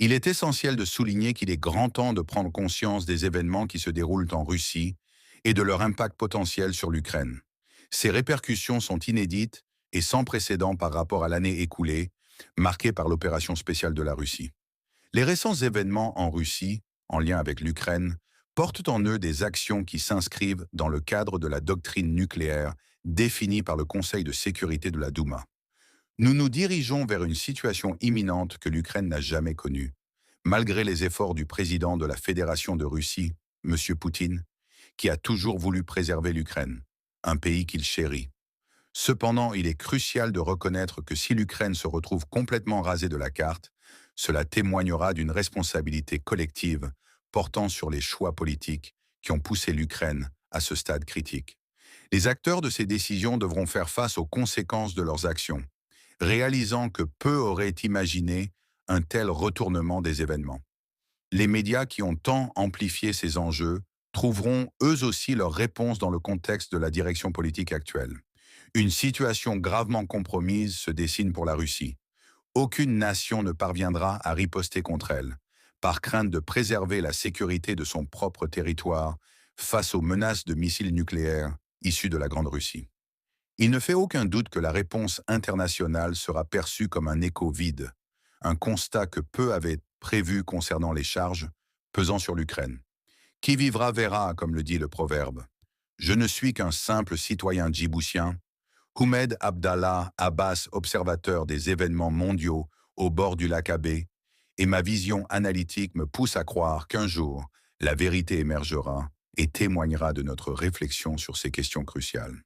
Il est essentiel de souligner qu'il est grand temps de prendre conscience des événements qui se déroulent en Russie et de leur impact potentiel sur l'Ukraine. Ces répercussions sont inédites et sans précédent par rapport à l'année écoulée, marquée par l'opération spéciale de la Russie. Les récents événements en Russie, en lien avec l'Ukraine, portent en eux des actions qui s'inscrivent dans le cadre de la doctrine nucléaire définie par le Conseil de sécurité de la Douma. Nous nous dirigeons vers une situation imminente que l'Ukraine n'a jamais connue, malgré les efforts du président de la Fédération de Russie, M. Poutine, qui a toujours voulu préserver l'Ukraine, un pays qu'il chérit. Cependant, il est crucial de reconnaître que si l'Ukraine se retrouve complètement rasée de la carte, cela témoignera d'une responsabilité collective portant sur les choix politiques qui ont poussé l'Ukraine à ce stade critique. Les acteurs de ces décisions devront faire face aux conséquences de leurs actions, réalisant que peu auraient imaginé un tel retournement des événements. Les médias qui ont tant amplifié ces enjeux trouveront eux aussi leur réponse dans le contexte de la direction politique actuelle. Une situation gravement compromise se dessine pour la Russie. Aucune nation ne parviendra à riposter contre elle, par crainte de préserver la sécurité de son propre territoire face aux menaces de missiles nucléaires issus de la Grande Russie. Il ne fait aucun doute que la réponse internationale sera perçue comme un écho vide, un constat que peu avaient prévu concernant les charges pesant sur l'Ukraine. Qui vivra verra, comme le dit le proverbe. Je ne suis qu'un simple citoyen djiboutien. Houmed Abdallah Abbas, observateur des événements mondiaux au bord du lac Abbé, et ma vision analytique me pousse à croire qu'un jour, la vérité émergera et témoignera de notre réflexion sur ces questions cruciales.